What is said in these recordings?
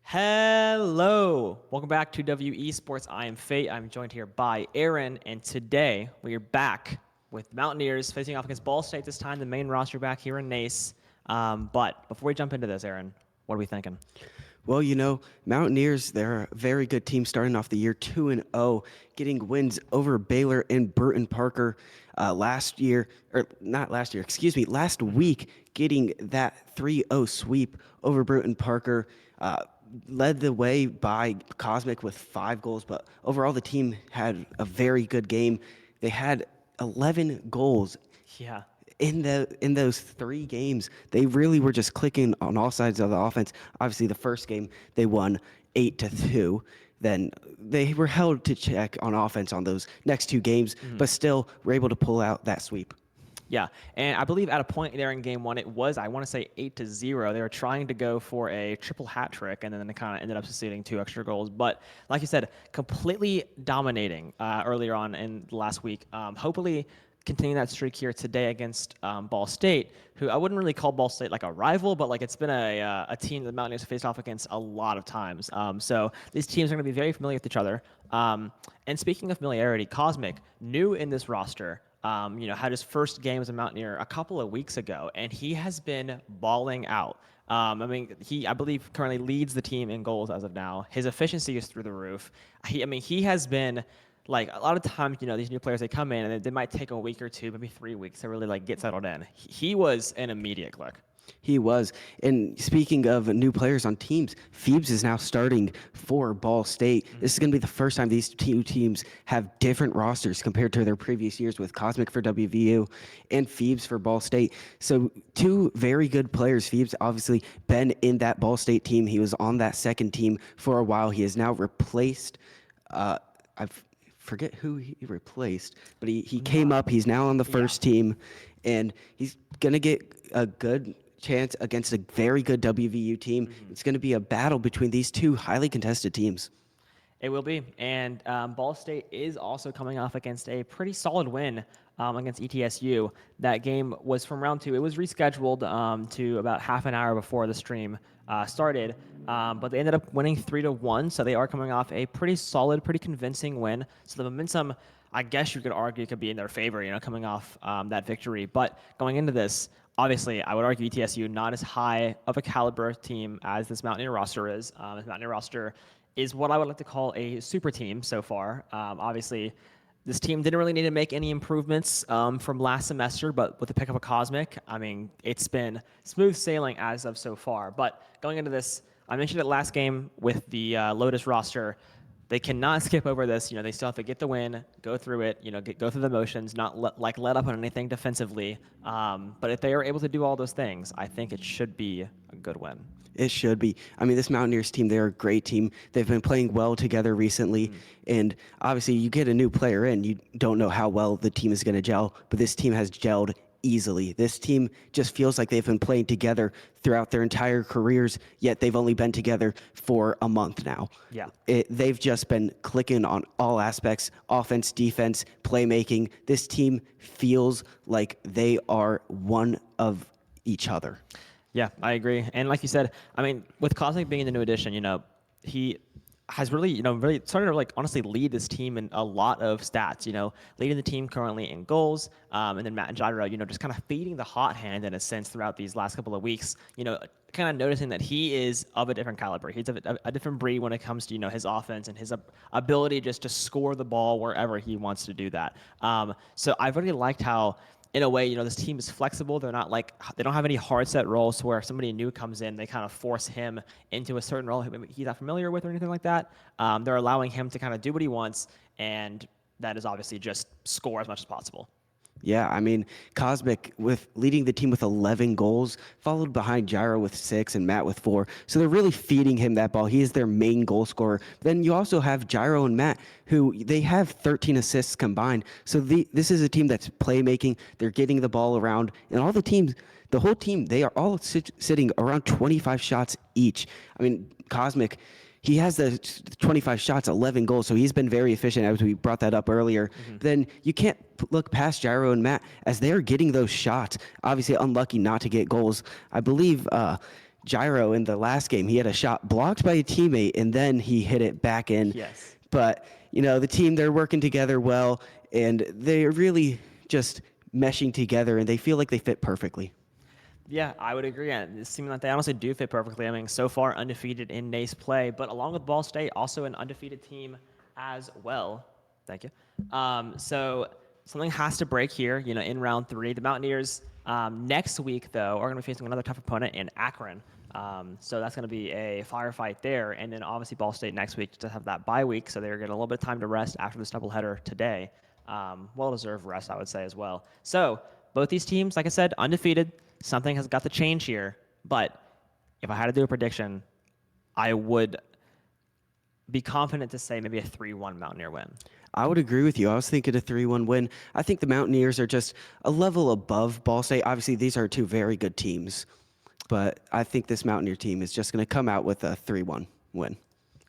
Hello, welcome back to WE Sports. I am Fate. I'm joined here by Aaron, and today we are back with Mountaineers facing off against Ball State. This time, the main roster back here in NACE. But before we jump into this, Aaron, what are we thinking? Well, Mountaineers, they're a very good team starting off the year 2-0, getting wins over Baylor and Burton Parker last week, getting that 3-0 sweep over Burton Parker. Led the way by Cosmic with 5 goals, but overall the team had a very good game. They had 11 goals. Yeah. In those 3 games, they really were just clicking on all sides of the offense. Obviously, the first game they won 8-2. Then they were held to check on offense on those next 2 games, but still were able to pull out that sweep. Yeah, and I believe at a point there in game 1, it was, I want to say, 8-0. They were trying to go for a triple hat trick, and then they kind of ended up succeeding 2 extra goals. But like you said, completely dominating earlier on in the last week. Hopefully continuing that streak here today against Ball State, who I wouldn't really call Ball State like a rival, but like it's been a team that the Mountaineers have faced off against a lot of times. So these teams are going to be very familiar with each other. And speaking of familiarity, Cosmic, new in this roster, had his first game as a Mountaineer a couple of weeks ago, and he has been balling out. He, I believe, currently leads the team in goals as of now. His efficiency is through the roof. He has been, like, a lot of times, these new players, they come in and they might take a week or 2, maybe 3 weeks to really like get settled in. He was an immediate click. He was. And speaking of new players on teams, Phoebes is now starting for Ball State. This is going to be the first time these 2 teams have different rosters compared to their previous years, with Cosmic for WVU and Phoebes for Ball State. So 2 very good players. Phoebes obviously been in that Ball State team. He was on that second team for a while. He is now replaced. I forget who he replaced, but he came up. He's now on the first team, and he's going to get a good chance against a very good WVU team. It's going to be a battle between these 2 highly contested teams. It will be. And Ball State is also coming off against a pretty solid win against ETSU. That game was from round 2. It was rescheduled to about half an hour before the stream started, but they ended up winning 3-1. So they are coming off a pretty solid, pretty convincing win. So the momentum, I guess you could argue, could be in their favor, coming off that victory. But going into this, obviously, I would argue ETSU not as high of a caliber team as this Mountaineer roster is. This Mountaineer roster is what I would like to call a super team so far. Obviously, this team didn't really need to make any improvements from last semester, but with the pick of a Cosmic, it's been smooth sailing as of so far. But going into this, I mentioned it last game with the Lotus roster. They cannot skip over this. They still have to get the win, go through it, go through the motions, not let up on anything defensively. But if they are able to do all those things, I think it should be a good win. It should be. This Mountaineers team, they're a great team. They've been playing well together recently. And obviously, you get a new player in, you don't know how well the team is going to gel, but this team has gelled easily. This team just feels like they've been playing together throughout their entire careers, yet they've only been together for a month now. Yeah. They've just been clicking on all aspects: offense, defense, playmaking. This team feels like they are one of each other. Yeah, I agree. And like you said, with Cosmic being the new addition, he has really, really started to honestly lead this team in a lot of stats, leading the team currently in goals. And then Matt and Gyro, just kind of feeding the hot hand in a sense throughout these last couple of weeks, kind of noticing that he is of a different caliber. He's a different breed when it comes to, his offense and his ability just to score the ball wherever he wants to do that. So I've really liked how, in a way, this team is flexible. They don't have any hard set roles where if somebody new comes in, they kind of force him into a certain role he's not familiar with or anything like that. They're allowing him to kind of do what he wants, and that is obviously just score as much as possible. Yeah, I mean, Cosmic with leading the team with 11 goals, followed behind Gyro with 6 and Matt with 4. So they're really feeding him that ball. He is their main goal scorer. Then you also have Gyro and Matt, who they have 13 assists combined. So this is a team that's playmaking. They're getting the ball around, and all the teams, the whole team, they are all sitting around 25 shots each. I mean, Cosmic. He has the 25 shots, 11 goals, so he's been very efficient, as we brought that up earlier. Then you can't look past Gyro and Matt as they're getting those shots. Obviously, unlucky not to get goals. I believe Gyro in the last game, he had a shot blocked by a teammate, and then he hit it back in. Yes. But, you know, the team, they're working together well, and they're really just meshing together, and they feel like they fit perfectly. Yeah, I would agree. And it seems like they honestly do fit perfectly. I mean, so far undefeated in NACE play, but along with Ball State, also an undefeated team as well. Thank you. So something has to break here, you know, in round 3. The Mountaineers next week, though, are going to be facing another tough opponent in Akron. So that's going to be a firefight there. And then obviously Ball State next week to have that bye week, so they're getting a little bit of time to rest after this doubleheader today. Well-deserved rest, I would say, as well. So both these teams, like I said, undefeated. Something has got to change here. But if I had to do a prediction, I would be confident to say maybe a 3-1 Mountaineer win. I would agree with you. I was thinking a 3-1 win. I think the Mountaineers are just a level above Ball State. Obviously, these are two very good teams. But I think this Mountaineer team is just going to come out with a 3-1 win.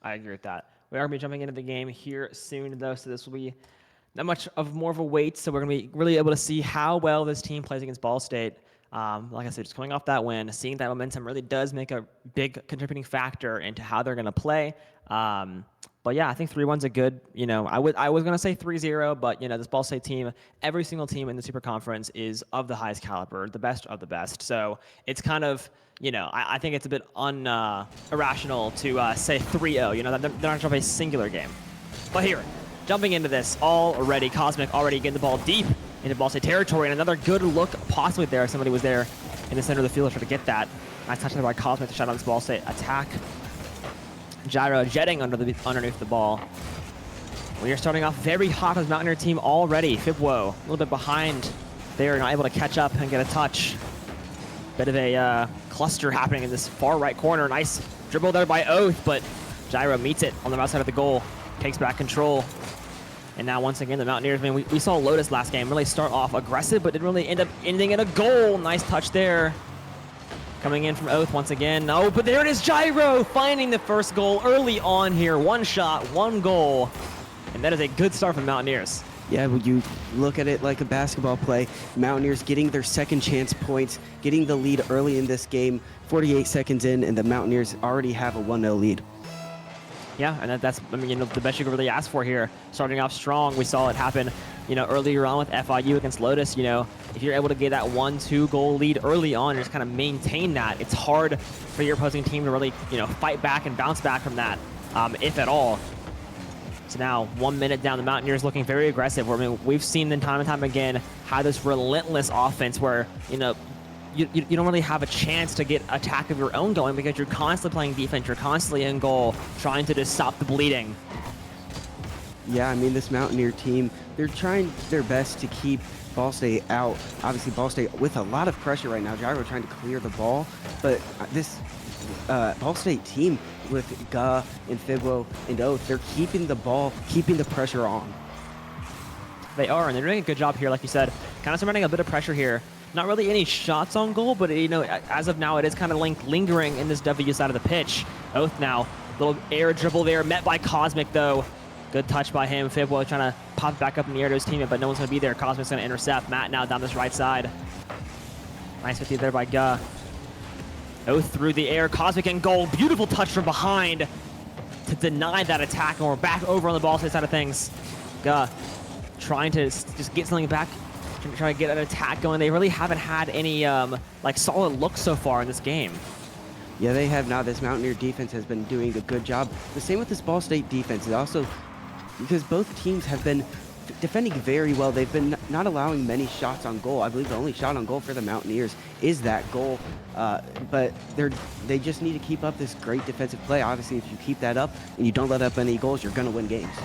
I agree with that. We are going to be jumping into the game here soon, though, so this will be not much of more of a wait. So we're going to be really able to see how well this team plays against Ball State. Like I said, just coming off that win, seeing that momentum really does make a big contributing factor into how they're going to play. But yeah, I think 3-1's a good, you know, I was going to say 3-0, but, you know, this Ball State team, every single team in the Super Conference is of the highest caliber, the best of the best. So it's kind of, you know, I think it's a bit irrational to say 3-0. You know, they're not going to play a singular game. But here, jumping into this already, Cosmic already getting the ball deep into Ball State territory, and another good look possibly there. Somebody was there in the center of the field to try to get that. Nice touch there by Cosmic to shut down this Ball State attack. Gyro jetting underneath the ball. We are starting off very hot as Mountaineer team already. Fibwo a little bit behind there, not able to catch up and get a touch. Bit of a cluster happening in this far right corner. Nice dribble there by Oath, but Gyro meets it on the outside of the goal, takes back control. And now once again, the Mountaineers, man, we saw Lotus last game really start off aggressive, but didn't really end up ending in a goal. Nice touch there. Coming in from Oath once again. Oh, but there it is, Gyro finding the first goal early on here. One shot, one goal. And that is a good start for Mountaineers. Yeah, when you look at it like a basketball play, Mountaineers getting their second chance points, getting the lead early in this game, 48 seconds in, and the Mountaineers already have a 1-0 lead. Yeah, and that's, I mean, you know, the best you could really ask for here. Starting off strong, we saw it happen, you know, earlier on with FIU against Lotus. You know, if you're able to get that 1-2 goal lead early on and just kind of maintain that, it's hard for your opposing team to really, you know, fight back and bounce back from that, if at all. So now, 1 minute down, the Mountaineers looking very aggressive. I mean, we've seen them time and time again how this relentless offense where, you know, you don't really have a chance to get attack of your own going because you're constantly playing defense, you're constantly in goal, trying to just stop the bleeding. Yeah, I mean, this Mountaineer team, they're trying their best to keep Ball State out. Obviously, Ball State with a lot of pressure right now. Gyro trying to clear the ball, but this Ball State team with Ga and Fibwo and Oath, they're keeping the ball, keeping the pressure on. They are, and they're doing a good job here, like you said, kind of surrounding a bit of pressure here. Not really any shots on goal, but, you know, as of now, it is kind of lingering in this W side of the pitch. Oath now, little air dribble there, met by Cosmic, though. Good touch by him. Fibwo trying to pop back up in the air to his teammate, but no one's going to be there. Cosmic's going to intercept. Matt now down this right side. Nice 50 there by Ga. Oath through the air. Cosmic in goal. Beautiful touch from behind to deny that attack, and we're back over on the Ball State side of things. Ga trying to just get something back, trying to get an attack going. They really haven't had any like solid looks so far in this game. Yeah, they have now. This Mountaineer defense has been doing a good job. The same with this Ball State defense. It also, because both teams have been defending very well. They've been not allowing many shots on goal. I believe the only shot on goal for the Mountaineers is that goal. But they just need to keep up this great defensive play. Obviously, if you keep that up and you don't let up any goals, you're going to win games.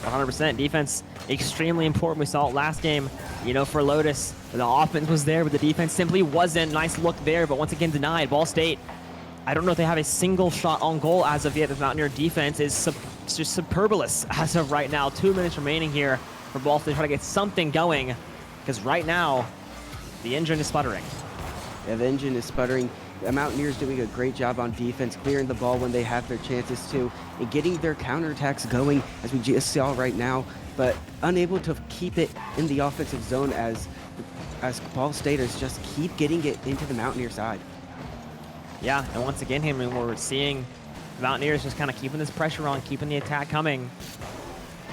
100%. Defense, extremely important. We saw it last game you know, for Lotus, the offense was there, but the defense simply wasn't. Nice look there, but once again denied. Ball State, I don't know if they have a single shot on goal as of yet. The Mountaineer defense is just superbulous as of right now. 2 minutes remaining here for Ball State to try to get something going, because right now, the engine is sputtering. Yeah, the engine is sputtering. The Mountaineers doing a great job on defense, clearing the ball when they have their chances to, and getting their counterattacks going, as we just saw right now, but unable to keep it in the offensive zone as Ball Staters just keep getting it into the Mountaineer side. Yeah, and once again, I mean, we're seeing the Mountaineers just kind of keeping this pressure on, keeping the attack coming,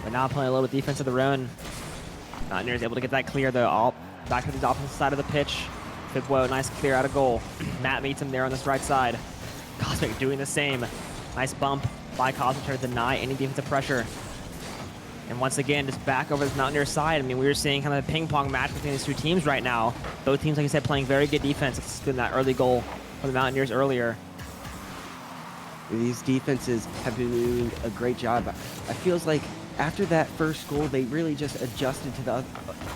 but now playing a little bit defense of their own. Mountaineers able to get that clear, though, back to the opposite side of the pitch. Fibwo, nice clear out of goal. Matt meets him there on this right side. Cosmic doing the same. Nice bump by Cosmic trying to deny any defensive pressure. And once again, just back over the Mountaineer side. I mean, we were seeing kind of a ping-pong match between these two teams right now. Both teams, like I said, playing very good defense. It's been that early goal for the Mountaineers earlier. These defenses have been doing a great job. It feels like after that first goal, they really just adjusted to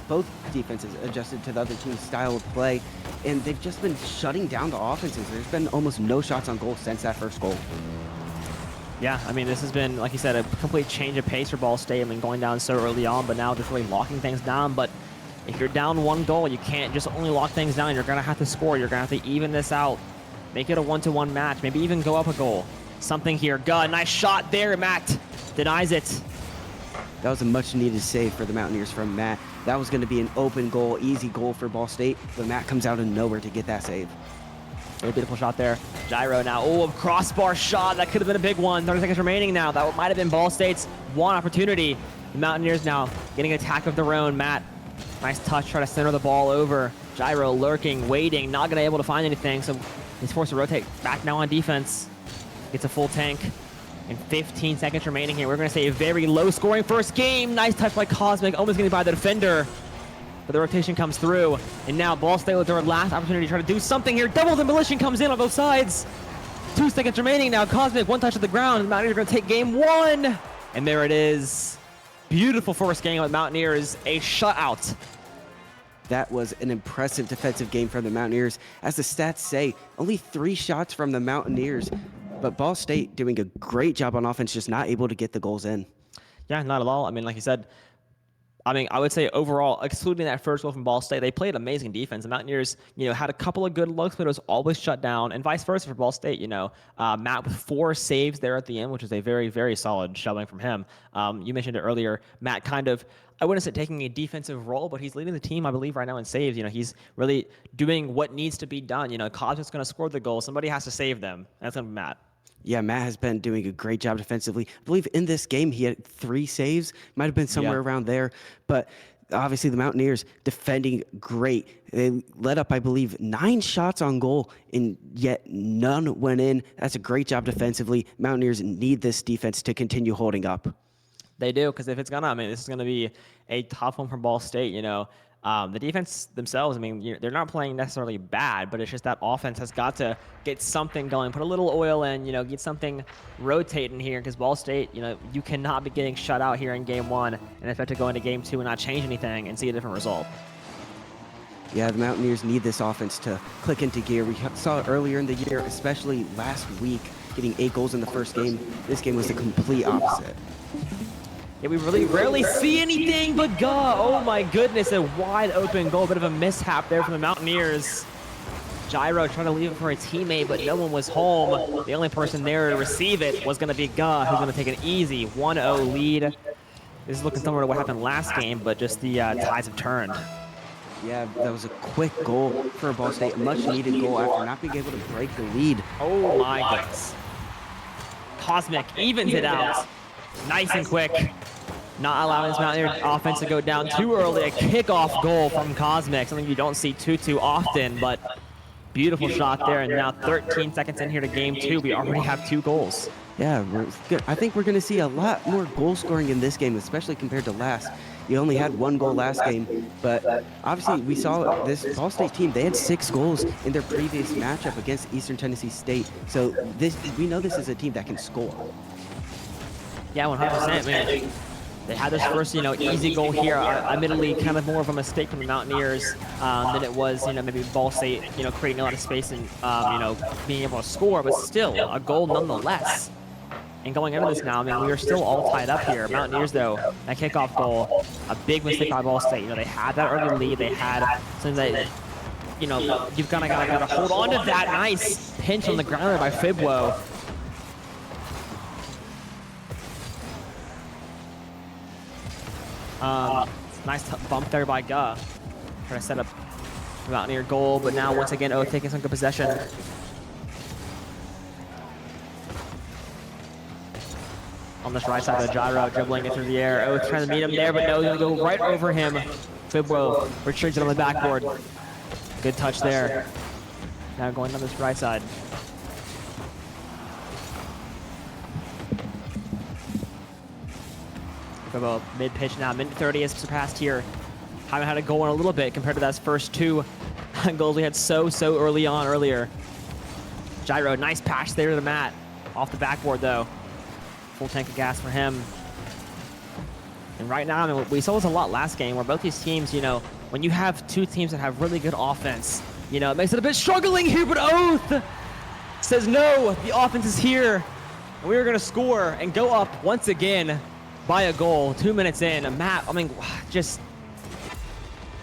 both defenses adjusted to the other team's style of play, and they've just been shutting down the offenses. There's been almost no shots on goal since that first goal. Yeah, I mean, this has been, like you said, a complete change of pace for Ball State. I mean, going down so early on, but now just really locking things down. But if you're down 1 goal, you can't just only lock things down. You're going to have to score. You're going to have to even this out. Make it a 1-to-1 match. Maybe even go up a goal. Something here. Good. Nice shot there. Matt denies it. That was a much-needed save for the Mountaineers from Matt. That was going to be an open goal, easy goal for Ball State, but Matt comes out of nowhere to get that save. Really beautiful shot there. Gyro now. Oh, a crossbar shot. That could have been a big one. 30 seconds remaining now. That might have been Ball State's one opportunity. The Mountaineers now getting an attack of their own. Matt, nice touch, try to center the ball over. Gyro lurking, waiting, not going to be able to find anything, so he's forced to rotate back now on defense. Gets a full tank. And 15 seconds remaining here. We're going to say a very low-scoring first game. Nice touch by Cosmic, almost getting by the defender. But the rotation comes through. And now Ball State with their last opportunity to try to do something here. Double demolition comes in on both sides. 2 seconds remaining now. Cosmic, one touch at the ground. The Mountaineers are going to take game 1. And there it is. Beautiful first game with Mountaineers. A shutout. That was an impressive defensive game from the Mountaineers. As the stats say, only 3 shots from the Mountaineers. But Ball State doing a great job on offense, just not able to get the goals in. Yeah, not at all. I mean, like you said, I would say overall, excluding that first goal from Ball State, they played amazing defense. The Mountaineers, had a couple of good looks, but it was always shut down, and vice versa for Ball State. Matt with 4 saves there at the end, which is a very, very solid showing from him. You mentioned it earlier. Matt kind of, I wouldn't say taking a defensive role, but he's leading the team, I believe, right now in saves. He's really doing what needs to be done. Cosmic's going to score the goal. Somebody has to save them. That's going to be Matt. Yeah, Matt has been doing a great job defensively. I believe in this game he had 3 saves. Might have been somewhere around there. But obviously the Mountaineers defending great. They led up, I believe, 9 shots on goal, and yet none went in. That's a great job defensively. Mountaineers need this defense to continue holding up. They do, because if it's going to, this is going to be a tough one from Ball State, The defense themselves, they're not playing necessarily bad, but it's just that offense has got to get something going, put a little oil in, get something rotating here, because Ball State, you cannot be getting shut out here in game 1 and expect to go into game 2 and not change anything and see a different result. Yeah, the Mountaineers need this offense to click into gear. We saw it earlier in the year, especially last week, getting 8 goals in the first game. This game was the complete opposite. Yeah, we really rarely see anything but oh my goodness, a wide open goal, bit of a mishap there from the Mountaineers. Gyro trying to leave it for a teammate, but no one was home. The only person there to receive it was going to be who's going to take an easy 1-0 lead. This is looking similar to what happened last game, but just the tides have turned. Yeah, that was a quick goal for Ball State, a much-needed goal after not being able to break the lead. Oh my goodness. Cosmic evens it out. Nice and quick. Not allowing this Mountaineer offense to go down too early. A kickoff goal from Cosmic, something you don't see too often, but beautiful shot there. And now 13 seconds in here to game 2. We already have 2 goals. Yeah, I think we're going to see a lot more goal scoring in this game, especially compared to last. You only had 1 goal last game, but obviously we saw this Ball State team, they had 6 goals in their previous matchup against Eastern Tennessee State. So we know this is a team that can score. Yeah, 100%. They had this first, easy goal here. Admittedly, kind of more of a mistake from the Mountaineers than it was, maybe Ball State, creating a lot of space and, being able to score, but still a goal nonetheless. And going into this now, I mean, we are still all tied up here. Mountaineers, though, that kickoff goal, a big mistake by Ball State. They had that early lead. They had something that, you've kind of got to hold on to that. Nice pinch on the ground there by Fibwo. Nice bump there by Trying to set up the Mountaineer goal, but now once again, Oath taking some good possession. On this right side of the gyro, dribbling it through the air. Oath trying to meet him there, but no, he's gonna go right over him. Fibwo retreats it on the backboard. Good touch there. Now going on this right side. Fibwo mid-pitch now, minute 30 has surpassed here. Haven't had a goal in a little bit compared to those first 2 goals we had so early on earlier. Gyro, nice pass there to the mat. Off the backboard though. Full tank of gas for him. And right now, I mean, we saw this a lot last game where both these teams, when you have 2 teams that have really good offense, it makes it a bit struggling here, but Oath says no, the offense is here. And we are going to score and go up once again by a goal 2 minutes in. A map, I mean, just,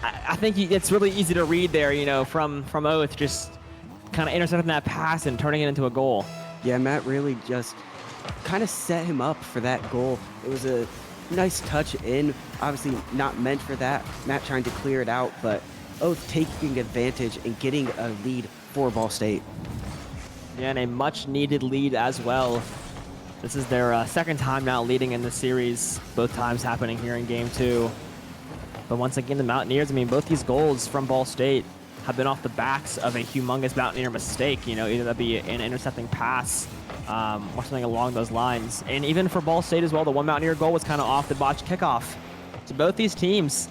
I think it's really easy to read there, from Oath, just kind of intercepting that pass and turning it into a goal. Yeah, Matt really just kind of set him up for that goal. It was a nice touch in, obviously not meant for that. Matt trying to clear it out, but Oath taking advantage and getting a lead for Ball State. Yeah, and a much needed lead as well. This is their second time now leading in the series, both times happening here in game 2. But once again, the Mountaineers, I mean, both these goals from Ball State have been off the backs of a humongous Mountaineer mistake, either that be an intercepting pass or something along those lines. And even for Ball State as well, the one Mountaineer goal was kind of off the botched kickoff. So both these teams,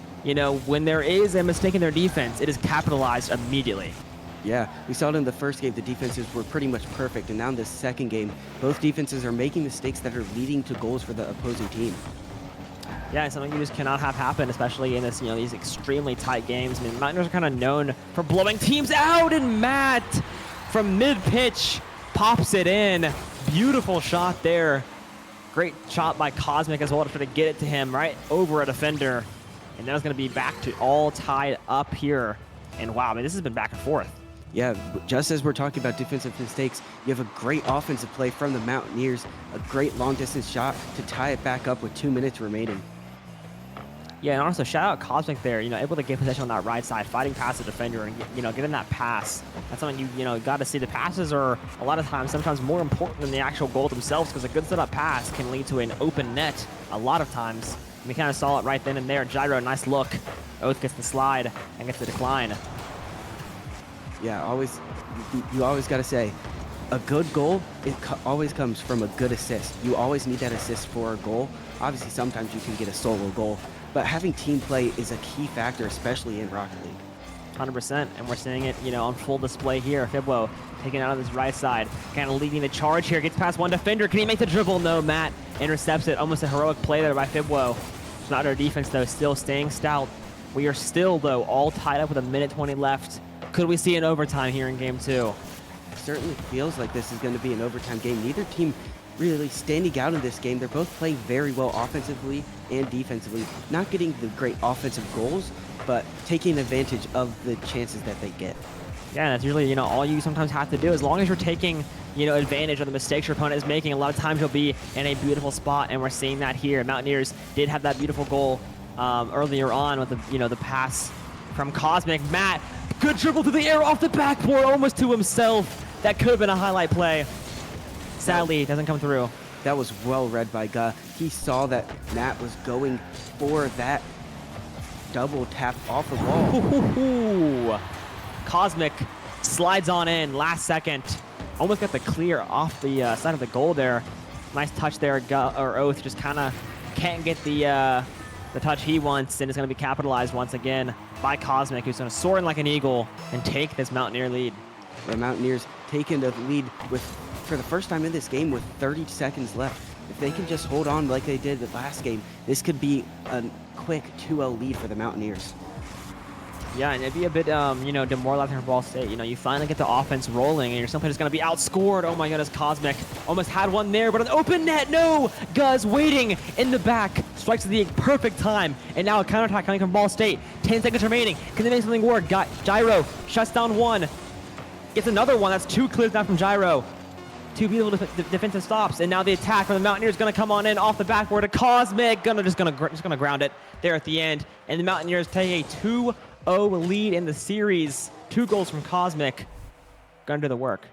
when there is a mistake in their defense, it is capitalized immediately. Yeah, we saw it in the first game. The defenses were pretty much perfect. And now in the second game, both defenses are making mistakes that are leading to goals for the opposing team. Yeah, it's something you just cannot have happen, especially in this, these extremely tight games. I mean, the Mountaineers are kind of known for blowing teams out, and Matt from mid-pitch pops it in. Beautiful shot there. Great shot by Cosmic as well to try to get it to him right over a defender. And now it's going to be back to all tied up here. And wow, I mean, this has been back and forth. Yeah, just as we're talking about defensive mistakes, you have a great offensive play from the Mountaineers, a great long-distance shot to tie it back up with 2 minutes remaining. Yeah, and also shout out Cosmic there, able to get possession on that right side, fighting past the defender and, getting that pass. That's something you got to see. The passes are a lot of times, sometimes more important than the actual goal themselves, because a good set-up pass can lead to an open net a lot of times. And we kind of saw it right then and there. Gyro, nice look. Oath gets the slide and gets the decline. Yeah, you always got to say, a good goal, always comes from a good assist. You always need that assist for a goal. Obviously, sometimes you can get a solo goal, but having team play is a key factor, especially in Rocket League. 100%, and we're seeing it, on full display here. Fibwo taking it out on this right side, kind of leading the charge here. Gets past one defender. Can he make the dribble? No, Matt intercepts it. Almost a heroic play there by Fibwo. It's not our defense, though, still staying stout. We are still, though, all tied up with a minute 20 left. Could we see an overtime here in game 2? Certainly feels like this is going to be an overtime game. Neither team really standing out in this game. They're both playing very well offensively and defensively. Not getting the great offensive goals, but taking advantage of the chances that they get. Yeah, that's usually, all you sometimes have to do. As long as you're taking, advantage of the mistakes your opponent is making, a lot of times you'll be in a beautiful spot, and we're seeing that here. Mountaineers did have that beautiful goal earlier on with the, the pass from Cosmic. Matt, good dribble through the air off the backboard, almost to himself. That could have been a highlight play. Sadly, it doesn't come through. That was well read by Guh. He saw that Matt was going for that double tap off the ball. Cosmic slides on in last second. Almost got the clear off the side of the goal there. Nice touch there. Oath just kind of can't get the touch he wants, and it's going to be capitalized once again by Cosmic, who's going to soar in like an eagle and take this Mountaineer lead. The Mountaineers taking the lead for the first time in this game with 30 seconds left. If they can just hold on like they did the last game, this could be a quick 2-0 lead for the Mountaineers. Yeah, and it'd be a bit, demoralizing for Ball State. You finally get the offense rolling, and you're simply just going to be outscored. Oh my goodness, Cosmic almost had one there, but an open net, no! Guz waiting in the back, strikes at the perfect time, and now a counterattack coming from Ball State. 10 seconds remaining. Can they make something work? Got Gyro, shuts down one. Gets another one. That's 2 clears down from Gyro. 2 beautiful defensive stops, and now the attack from the Mountaineers going to come on in off the backboard. A Cosmic just gonna ground it there at the end, and the Mountaineers take a 2-0 lead in the series. 2 goals from Cosmic. Gonna do the work.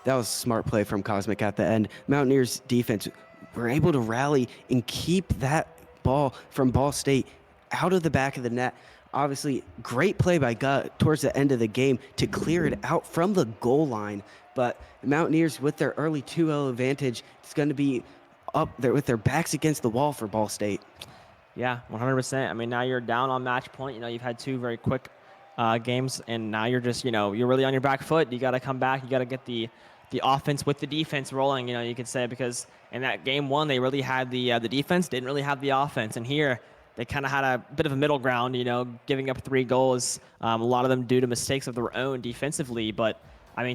That was smart play from Cosmic at the end. Mountaineers defense were able to rally and keep that ball from Ball State out of the back of the net. Obviously, great play by Gut towards the end of the game to clear it out from the goal line. But the Mountaineers, with their early 2-0 advantage, it's going to be up there with their backs against the wall for Ball State. Yeah, 100%. I mean, now you're down on match point. You've had 2 very quick games, and now you're just, you're really on your back foot. You got to come back. You got to get the offense with the defense rolling, you could say, because in that game 1, they really had the defense, didn't really have the offense. And here, they kind of had a bit of a middle ground, giving up 3 goals, a lot of them due to mistakes of their own defensively. But,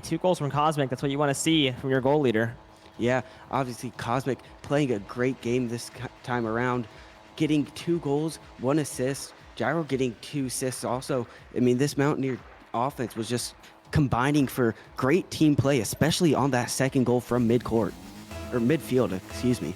2 goals from Cosmic, that's what you want to see from your goal leader. Yeah, obviously Cosmic playing a great game this time around, getting 2 goals, 1 assist, Gyro getting 2 assists also. This Mountaineer offense was just combining for great team play, especially on that second goal from midfield, excuse me.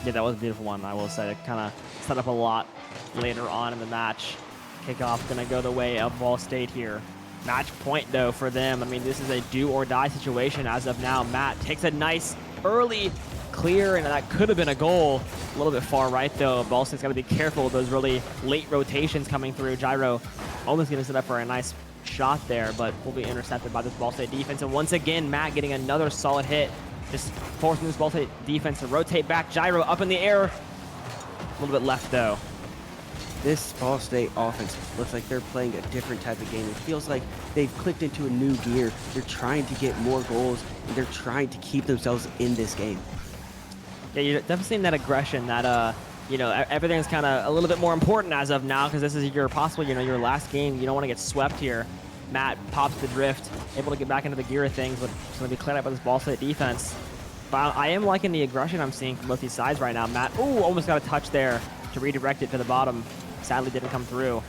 Yeah, that was a beautiful one, I will say. It kind of set up a lot later on in the match. Kickoff going to go the way of Ball State here. Match point, though, for them. This is a do-or-die situation as of now. Matt takes a nice early clear, and that could have been a goal. A little bit far right, though. Ball State's got to be careful of those really late rotations coming through. Gyro almost going to set up for a nice shot there, but will be intercepted by this Ball State defense. And once again, Matt getting another solid hit, just forcing this Ball State defense to rotate back. Gyro up in the air. A little bit left, though. This Ball State offense looks like they're playing a different type of game. It feels like they've clicked into a new gear. They're trying to get more goals, and they're trying to keep themselves in this game. Yeah, you're definitely seeing that aggression, that, everything's kind of a little bit more important as of now, because this is your your last game. You don't want to get swept here. Matt pops the drift, able to get back into the gear of things, but it's going to be cleared up by this Ball State defense. But I am liking the aggression I'm seeing from both these sides right now. Matt, almost got a touch there to redirect it to the bottom. Sadly didn't come through.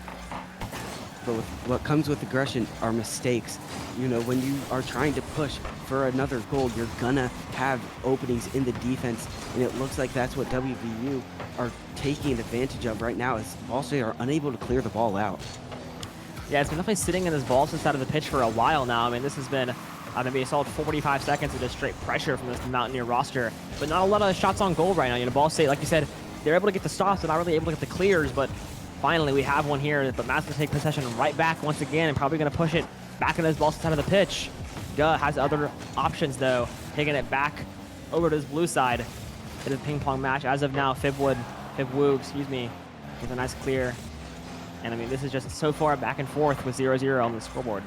But what comes with aggression are mistakes. When you are trying to push for another goal, you're gonna have openings in the defense, and it looks like that's what WVU are taking advantage of right now, as Ball State are unable to clear the ball out. Yeah, it's been definitely sitting in this Ball State side of the pitch for a while now. This has been maybe a solid 45 seconds of just straight pressure from this Mountaineer roster, but not a lot of shots on goal right now. Ball State, like you said, they're able to get the stops, they're not really able to get the clears, but finally we have one here. But Matt's going to take possession right back once again, and probably going to push it back into this Ball State side of the pitch. Guh has other options, though, taking it back over to his blue side. It is a ping-pong match as of now. Fibwu, with a nice clear. And this is just so far back and forth with 0-0 on the scoreboard.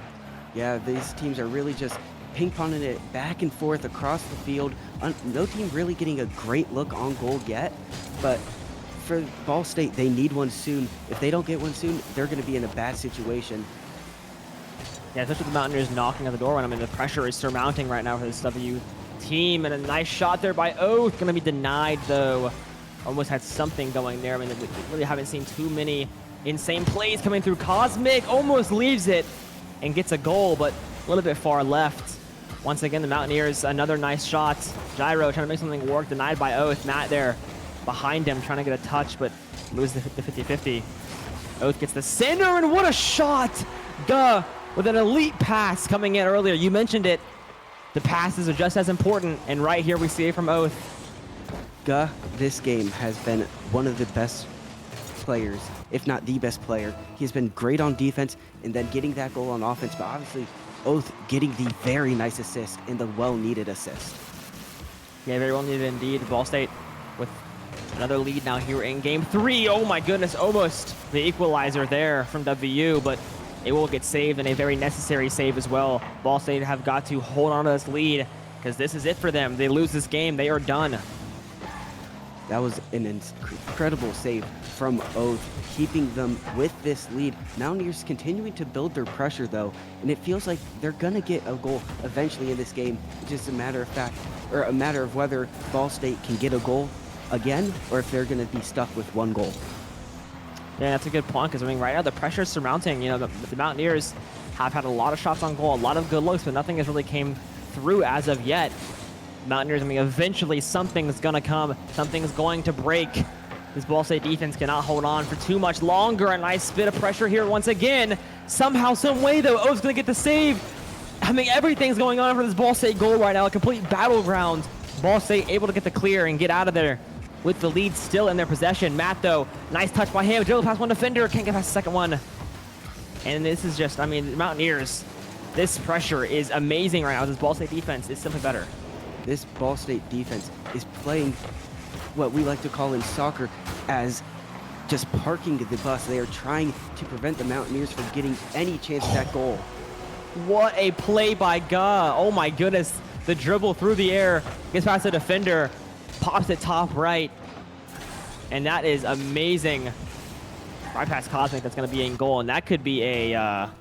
Yeah, these teams are really just ping-ponging it back and forth across the field. No team really getting a great look on goal yet, but for Ball State, they need one soon. If they don't get one soon, they're going to be in a bad situation. Yeah, especially the Mountaineers knocking on the door. The pressure is surmounting right now for this W team, and a nice shot there by Oath. Going to be denied, though. Almost had something going there. We really haven't seen too many insane plays coming through. Cosmic almost leaves it and gets a goal, but a little bit far left. Once again, the Mountaineers, another nice shot. Gyro trying to make something work, denied by Oath. Matt there behind him, trying to get a touch, but loses the 50-50. Oath gets the center, and what a shot! Guh, with an elite pass coming in earlier. You mentioned it. The passes are just as important, and right here we see it from Oath. Guh, this game has been one of the best players, if not the best player. He's been great on defense, and then getting that goal on offense, but obviously Oath getting the very nice assist and the well-needed assist. Yeah, very well needed indeed. Ball State with another lead now here in game 3. Oh my goodness, almost the equalizer there from WVU, but it will get saved, and a very necessary save as well. Ball State have got to hold on to this lead, because this is it for them. They lose this game, they are done. That was an incredible save from Oath, keeping them with this lead. Mountaineers continuing to build their pressure, though, and it feels like they're going to get a goal eventually in this game. It's just a matter of fact, or a matter of whether Ball State can get a goal again, or if they're going to be stuck with one goal. Yeah, that's a good point, because I mean, right now the pressure is surmounting. You know, the Mountaineers have had a lot of shots on goal, a lot of good looks, but nothing has really came through as of yet. Mountaineers, I mean, eventually something's gonna come. Something's going to break. This Ball State defense cannot hold on for too much longer. A nice bit of pressure here once again. Somehow, some way, though, O's gonna get the save. I mean, everything's going on for this Ball State goal right now. A complete battleground. Ball State able to get the clear and get out of there with the lead still in their possession. Matt, though, nice touch by him. Dribble past one defender. Can't get past the second one. And this is just, I mean, the Mountaineers, this pressure is amazing right now. This Ball State defense is simply better. This Ball State defense is playing what we like to call in soccer as just parking the bus. They are trying to prevent the Mountaineers from getting any chance at that goal. What a play by Ga. Oh my goodness. The dribble through the air, gets past the defender, pops it top right. And that is amazing. Right past Cosmic, that's going to be in goal. And that could be a...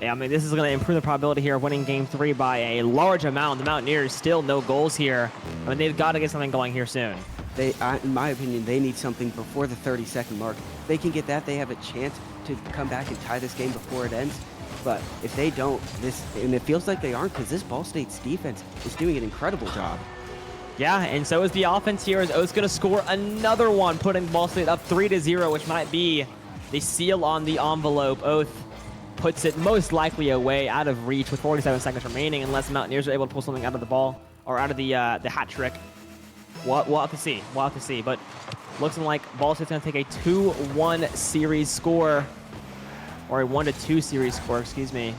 I mean, this is going to improve the probability here of winning Game 3 by a large amount. The Mountaineers still no goals here. I mean, they've got to get something going here soon. In my opinion, they need something before the 30-second mark. If they can get that, they have a chance to come back and tie this game before it ends. But if they don't, and it feels like they aren't, because this Ball State's defense is doing an incredible job. Yeah, and so is the offense here, as O's going to score another one, putting Ball State up 3-0, which might be the seal on the envelope. Oath puts it most likely away, out of reach, with 47 seconds remaining, unless the Mountaineers are able to pull something out of the ball, or out of the hat trick. We'll have to see. We'll have to see. But looking like Ball State's going to take a 2-1 series score, or a 1-2 series score, excuse me.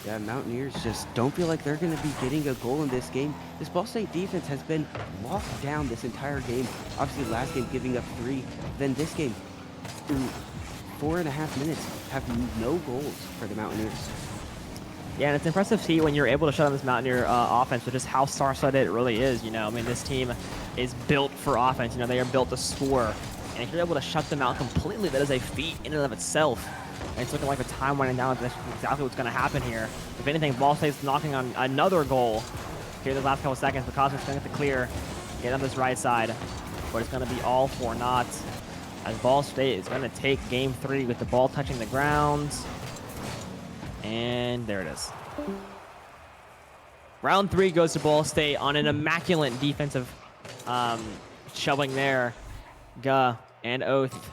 Yeah, Mountaineers just don't feel like they're going to be getting a goal in this game. This Ball State defense has been locked down this entire game. Obviously, last game giving up 3. Then this game, through 4.5 minutes, have no goals for the Mountaineers. Yeah, and it's impressive to see when you're able to shut down this Mountaineer offense, but just how star-studded it really is. You know, I mean, this team is built for offense. You know, they are built to score. And if you're able to shut them out completely, that is a feat in and of itself. And it's looking like the time winding down. That's exactly what's going to happen here. If anything, Ball State's knocking on another goal here in the last couple seconds. The Cosmic's going to get the clear, get on this right side. But it's going to be all for naught, as Ball State is going to take Game 3 with the ball touching the ground. And there it is. Round 3 goes to Ball State on an immaculate defensive shoving there. Ga and Oath.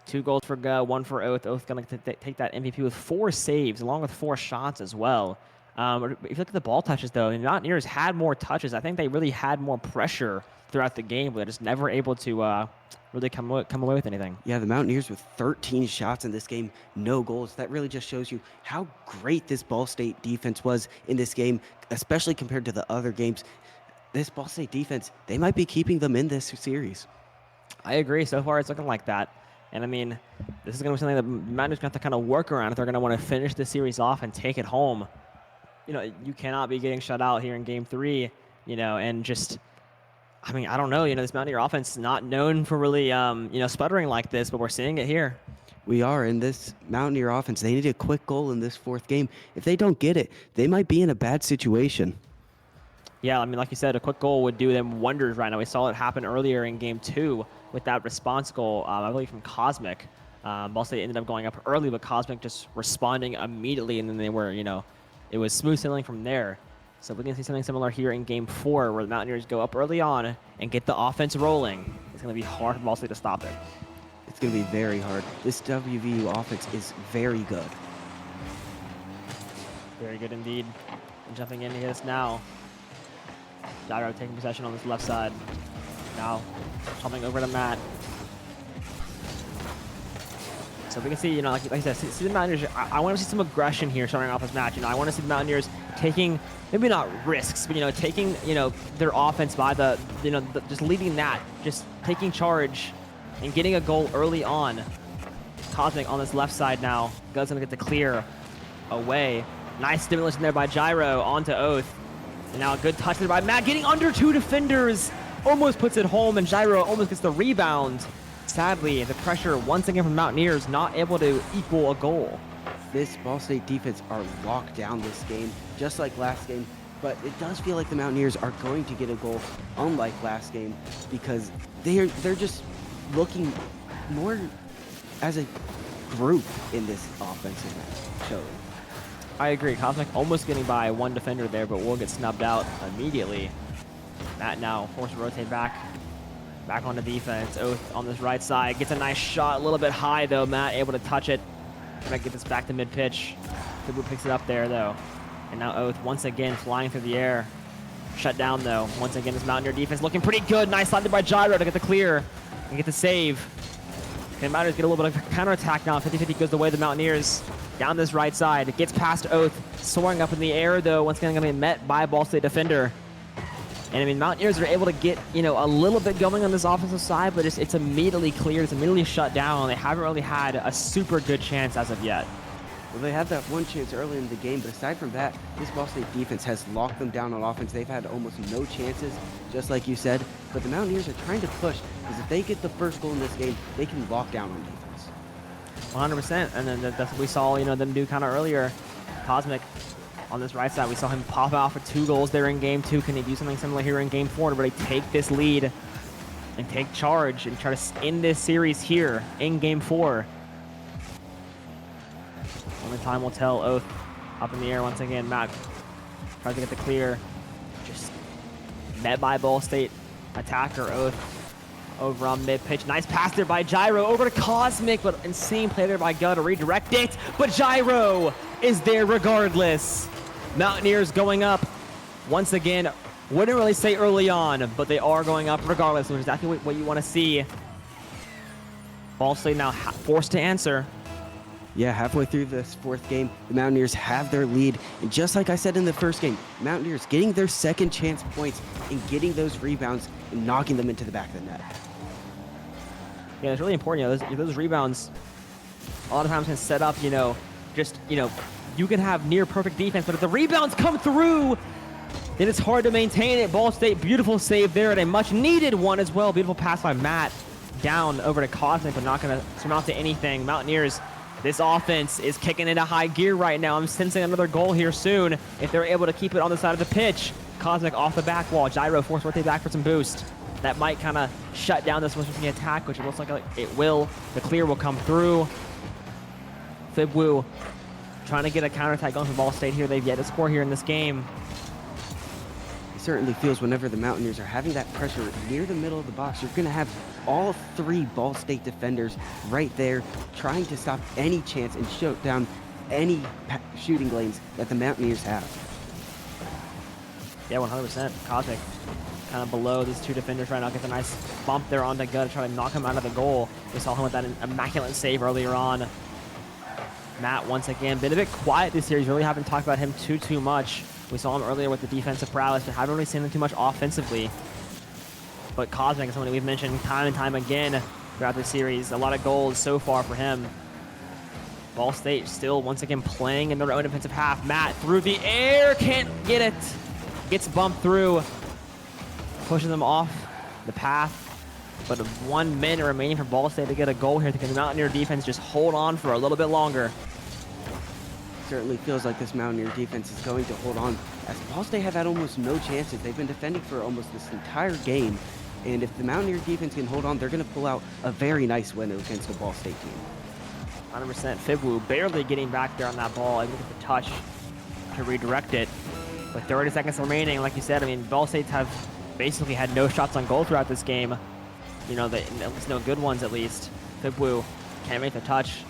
2 goals for Ga, 1 for Oath. Oath going to take that MVP with 4 saves, along with 4 shots as well. If you look at the ball touches, though, the Mountaineers had more touches. I think they really had more pressure throughout the game, but they're just never able to really come away with anything. Yeah, the Mountaineers with 13 shots in this game, no goals. That really just shows you how great this Ball State defense was in this game, especially compared to the other games. This Ball State defense, they might be keeping them in this series. I agree. So far, it's looking like that. And I mean, this is going to be something that the Mountaineers going to have to kind of work around if they're going to want to finish the series off and take it home. You know, you cannot be getting shut out here in Game 3, you know, and just, I mean, I don't know. You know, this Mountaineer offense is not known for really, you know, sputtering like this, but we're seeing it here. We are. In this Mountaineer offense, they need a quick goal in this 4th game. If they don't get it, they might be in a bad situation. Yeah, I mean, like you said, a quick goal would do them wonders right now. We saw it happen earlier in Game 2 with that response goal, I believe, from Cosmic. Ball State ended up going up early, but Cosmic just responding immediately, and then they were, you know, it was smooth sailing from there. So we're going to see something similar here in Game 4, where the Mountaineers go up early on and get the offense rolling. It's going to be hard for Ball State to stop it. It's going to be very hard. This WVU offense is very good. Very good indeed. And jumping into this now. Gyro taking possession on this left side. Now coming over to Matt. So we can see, you know, like I said, see the Mountaineers. I want to see some aggression here starting off this match. You know, I want to see the Mountaineers taking, maybe not risks, but, you know, taking, you know, their offense by the, you know, just leading that, just taking charge and getting a goal early on. Cosmic on this left side now. Ga's going to get the clear away. Nice stimulus in there by Gyro onto Oath. And now a good touch there by Matt, getting under 2 defenders. Almost puts it home, and Gyro almost gets the rebound. Sadly, the pressure once again from Mountaineers, not able to equal a goal. This Ball State defense are locked down this game, just like last game. But it does feel like the Mountaineers are going to get a goal, unlike last game, because they're just looking more as a group in this offensive match showing. I agree. Cosmic almost getting by 1 defender there, but will get snubbed out immediately. Matt now forced to rotate back on the defense. Oath on this right side gets a nice shot, a little bit high though. Matt able to touch it. Trying to get this back to mid-pitch. Fibu picks it up there though. And now Oath once again flying through the air. Shut down though. Once again, this Mountaineer defense looking pretty good. Nice slide by Gyro to get the clear and get the save. And Mountaineers get a little bit of counterattack now. 50-50 goes the way of the Mountaineers. Down this right side. It gets past Oath. Soaring up in the air though. Once again, going to be met by a Ball State defender. And I mean, Mountaineers are able to get, a little bit going on this offensive side, but it's immediately cleared. It's immediately shut down. They haven't really had a super good chance as of yet. Well, they had that one chance early in the game, but aside from that, this Ball State defense has locked them down on offense. They've had almost no chances, just like you said. But the Mountaineers are trying to push, because if they get the first goal in this game, they can lock down on defense. 100%, and then that's what we saw, them do kind of earlier. Cosmic on this right side, we saw him pop out for 2 goals there in game 2. Can he do something similar here in game 4 to really take this lead and take charge and try to end this series here in game 4? Only time will tell. Oath up in the air once again. Matt tries to get the clear. Just met by Ball State attacker Oath over on mid-pitch. Nice pass there by Gyro over to Cosmic, but insane play there by Gu to redirect it. But Gyro is there regardless. Mountaineers going up once again. Wouldn't really say early on, but they are going up regardless, which is exactly what you want to see. Ball State now forced to answer. Yeah, halfway through this 4th game, the Mountaineers have their lead. And just like I said in the first game, Mountaineers getting their second chance points and getting those rebounds and knocking them into the back of the net. Yeah, it's really important. Those rebounds a lot of times can set up, you can have near perfect defense, but if the rebounds come through, then it's hard to maintain it. Ball State, beautiful save there, and a much needed one as well. Beautiful pass by Matt down over to Cosmic, but not going to surmount to anything. Mountaineers, this offense is kicking into high gear right now. I'm sensing another goal here soon if they're able to keep it on the side of the pitch. Cosmic off the back wall. Gyro forced rotate back for some boost. That might kind of shut down this West Virginia attack, which it looks like it will. The clear will come through. Fibwu trying to get a counterattack going for Ball State here. They've yet to score here in this game. It certainly feels whenever the Mountaineers are having that pressure near the middle of the box, you're going to have all 3 Ball State defenders right there trying to stop any chance and shut down any shooting lanes that the Mountaineers have. Yeah, 100%. Cosmic kind of below these 2 defenders right now. Gets a nice bump there onto Gu to try to knock him out of the goal. We saw him with that immaculate save earlier on. Matt, once again, been a bit quiet this series. Really haven't talked about him too much. We saw him earlier with the defensive prowess, but haven't really seen him too much offensively. But Cosmic is somebody we've mentioned time and time again throughout the series. A lot of goals so far for him. Ball State still once again playing in their own defensive half. Matt through the air, can't get it. Gets bumped through. Pushes them off the path. But 1 minute remaining for Ball State to get a goal here. Can the Mountaineer defense just hold on for a little bit longer? Certainly feels like this Mountaineer defense is going to hold on, as Ball State have had almost no chances. They've been defending for almost this entire game. And if the Mountaineer defense can hold on, they're going to pull out a very nice win against the Ball State team. 100%. Fibwu barely getting back there on that ball. Able to get the touch to redirect it. With 30 seconds remaining, like you said, I mean, Ball States have basically had no shots on goal throughout this game. At least no good ones, at least. Fibwu can't make the touch.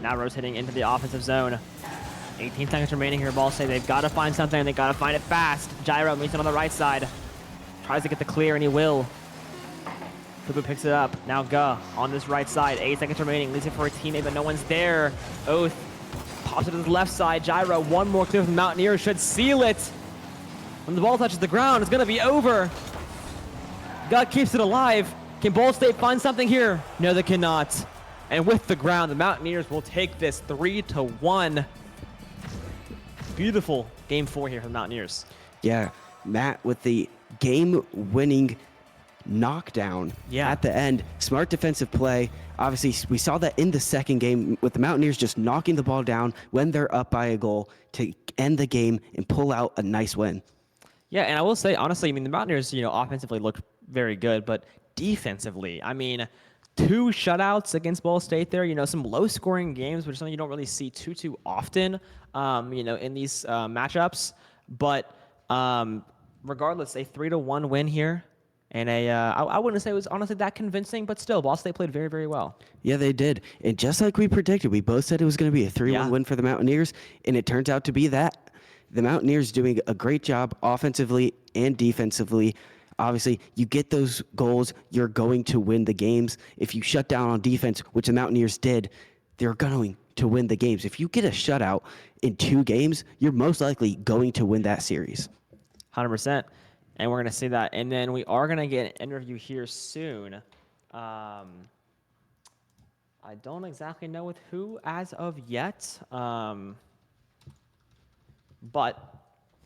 Now rotating into the offensive zone. 18 seconds remaining here, Ball State. They've got to find something. They've got to find it fast. Gyro meets it on the right side. Tries to get the clear, and he will. Fibwu picks it up. Now Gu on this right side. 8 seconds remaining. Leaves it for a teammate, but no one's there. Oath pops it to the left side. Gyro, one more clear from the Mountaineers. Should seal it. When the ball touches the ground, it's going to be over. Gu keeps it alive. Can Ball State find something here? No, they cannot. And with the ground, the Mountaineers will take this 3-1. Beautiful game 4 here for the Mountaineers. Yeah, Matt with the game-winning knockdown Yeah. at the end. Smart defensive play. Obviously, we saw that in the second game with the Mountaineers just knocking the ball down when they're up by a goal to end the game and pull out a nice win. Yeah, and I will say honestly, I mean the Mountaineers, offensively looked very good, but defensively, I mean, 2 shutouts against Ball State there. Some low-scoring games, which is something you don't really see too often, in these matchups. But regardless, a 3-1 win here, and I wouldn't say it was honestly that convincing, but still, Ball State played very, very well. Yeah, they did. And just like we predicted, we both said it was going to be a 3-1 win for the Mountaineers, and it turns out to be that. The Mountaineers doing a great job offensively and defensively. Obviously, you get those goals, you're going to win the games. If you shut down on defense, which the Mountaineers did, they're going to win the games. If you get a shutout in 2 games, you're most likely going to win that series. 100%. And we're going to see that. And then we are going to get an interview here soon. I don't exactly know with who as of yet. But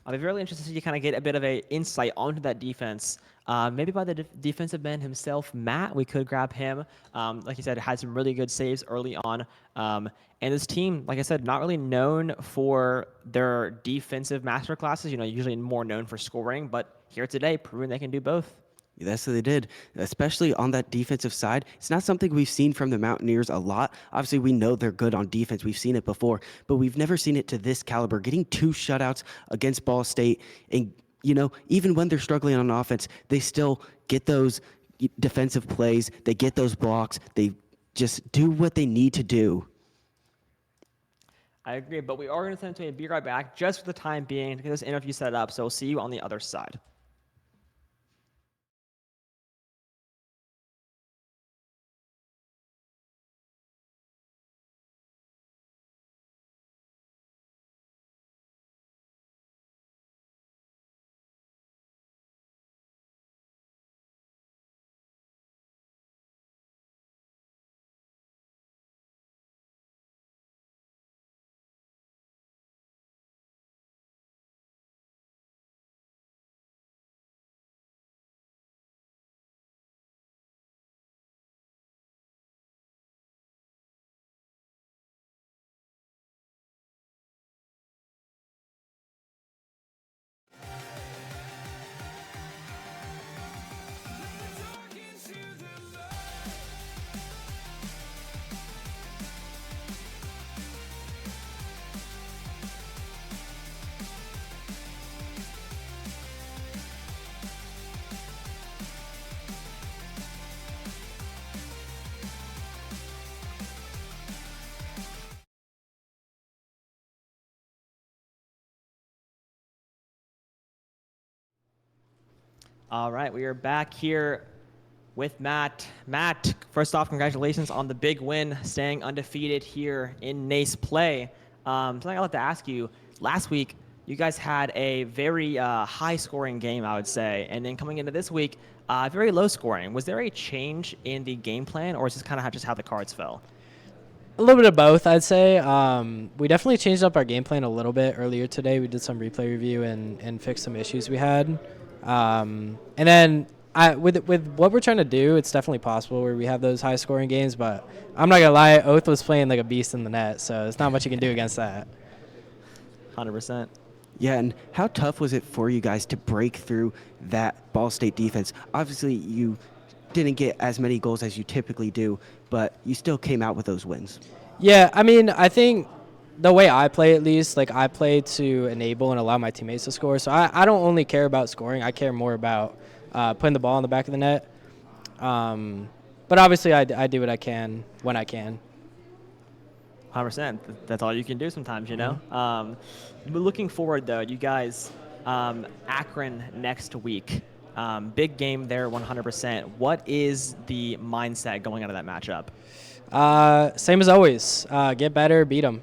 I'll be really interested to kind of get a bit of an insight onto that defense. Maybe by the defensive man himself, Matt. We could grab him. Like you said, had some really good saves early on. And this team, like I said, not really known for their defensive masterclasses. Usually more known for scoring. But here today, proving they can do both. That's what they did, especially on that defensive side. It's not something we've seen from the Mountaineers a lot. Obviously, we know they're good on defense. We've seen it before, but we've never seen it to this caliber. Getting 2 shutouts against Ball State, and even when they're struggling on offense, they still get those defensive plays. They get those blocks. They just do what they need to do. I agree, but we are going to send it to be right back just for the time being to get this interview set up. So we'll see you on the other side. All right, we are back here with Matt. Matt, first off, congratulations on the big win, staying undefeated here in NACE play. Something I'd like to ask you, last week, you guys had a very high-scoring game, I would say, and then coming into this week, very low-scoring. Was there a change in the game plan, or is this kind of just how the cards fell? A little bit of both, I'd say. We definitely changed up our game plan a little bit earlier today. We did some replay review and fixed some issues we had. And then with what we're trying to do, it's definitely possible where we have those high-scoring games. But I'm not going to lie, Oath was playing like a beast in the net, so there's not much you can do against that. 100%. Yeah, and how tough was it for you guys to break through that Ball State defense? Obviously, you didn't get as many goals as you typically do, but you still came out with those wins. Yeah, I mean, I think the way I play, at least, like I play to enable and allow my teammates to score. So I don't only care about scoring. I care more about putting the ball in the back of the net. But obviously, I do what I can when I can. 100%. That's all you can do sometimes, you know? But looking forward, though, you guys, Akron next week. Big game there, 100%. What is the mindset going out of that matchup? Same as always. Get better, beat them.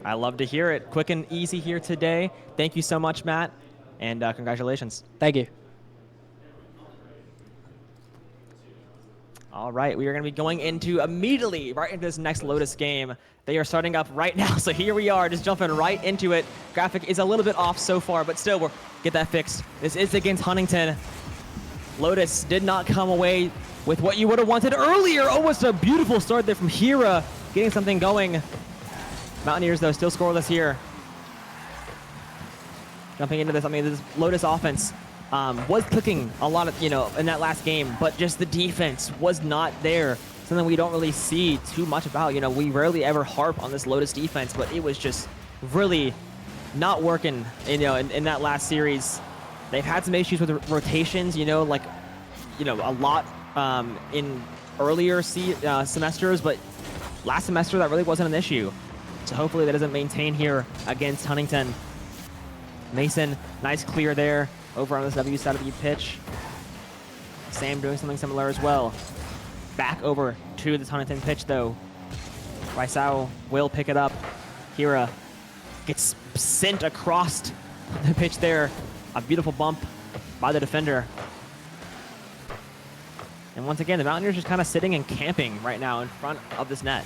I love to hear it. Quick and easy here today. Thank you so much, Matt, and congratulations. Thank you. All right, we are going to be going immediately right into this next Lotus game. They are starting up right now, so here we are, just jumping right into it. Graphic is a little bit off so far, but still, we'll get that fixed. This is against Huntington. Lotus did not come away with what you would have wanted earlier. Almost a beautiful start there from Hira, getting something going. Mountaineers, though, still scoreless here. Jumping into this, I mean, this Lotus offense was clicking a lot of, in that last game, but just the defense was not there. Something we don't really see too much about. We rarely ever harp on this Lotus defense, but it was just really not working, in that last series. They've had some issues with rotations, a lot in earlier semesters, but last semester that really wasn't an issue. So hopefully that doesn't maintain here against Huntington. Mason, nice clear there over on this WVU pitch. Sam doing something similar as well. Back over to this Huntington pitch though. Raisao will pick it up. Hira gets sent across the pitch there. A beautiful bump by the defender. And once again, the Mountaineers just kind of sitting and camping right now in front of this net.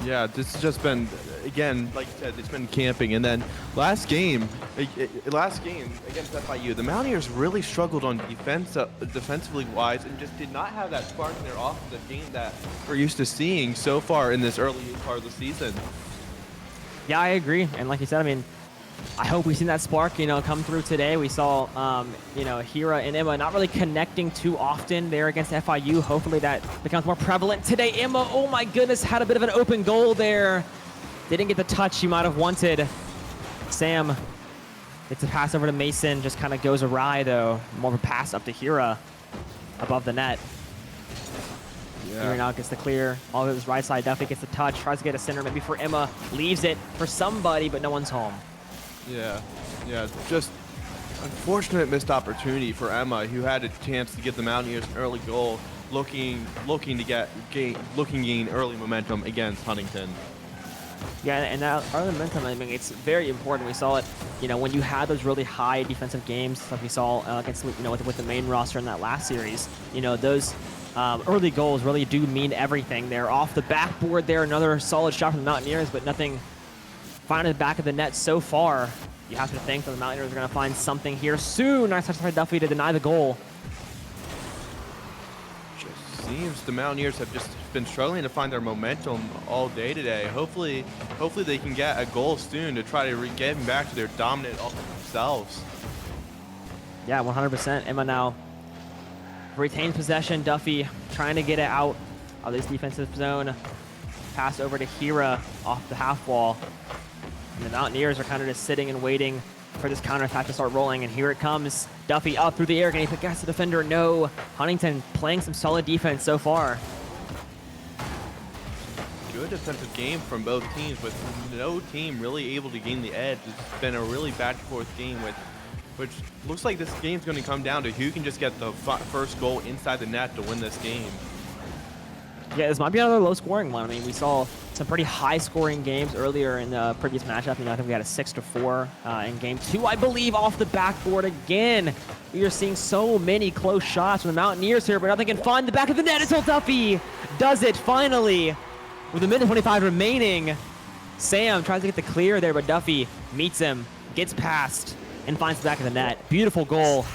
Yeah, this has just been, again, like you said, it's been camping. And then last game against FIU, the Mountaineers really struggled on defensively wise and just did not have that spark in their offensive game that we're used to seeing so far in this early part of the season. Yeah, I agree. And like you said, I mean, I hope we've seen that spark, come through today. We saw, Hira and Emma not really connecting too often there against FIU. Hopefully that becomes more prevalent today. Emma, oh my goodness, had a bit of an open goal there. Didn't get the touch she might have wanted. Sam gets a pass over to Mason, just kind of goes awry though. More of a pass up to Hira above the net. Yeah. Hira now gets the clear. All of his right side definitely gets the touch. Tries to get a center maybe for Emma. Leaves it for somebody, but no one's home. Yeah, just unfortunate missed opportunity for Emma, who had a chance to get the Mountaineers an early goal, looking to gain early momentum against Huntington. Yeah, and that early momentum, I mean, it's very important. We saw it, when you had those really high defensive games, like we saw against, with the main roster in that last series. Those early goals really do mean everything. They're off the backboard there, another solid shot from the Mountaineers, but nothing finding the back of the net so far. You have to think that the Mountaineers are going to find something here soon. Nice touch by Duffy to deny the goal. Just seems the Mountaineers have just been struggling to find their momentum all day today. Hopefully they can get a goal soon to try to get back to their dominant offensive selves. Yeah, 100%. Emma now retains possession. Duffy trying to get it out of this defensive zone. Pass over to Hira off the half wall. And the Mountaineers are kind of just sitting and waiting for this counterattack to start rolling, and here it comes. Duffy up through the air. Can he pick past the defender? No. Huntington playing some solid defense so far. Good defensive game from both teams, with no team really able to gain the edge. It's been a really back-and-forth game, which looks like this game's going to come down to who can just get the first goal inside the net to win this game. Yeah, this might be another low-scoring one. I mean, we saw some pretty high-scoring games earlier in the previous matchup. I think we had a 6-4 in game 2, I believe, off the backboard again. We are seeing so many close shots from the Mountaineers here, but nothing can find the back of the net until Duffy does it finally. With a minute 25 remaining, Sam tries to get the clear there, but Duffy meets him, gets past, and finds the back of the net. Beautiful goal.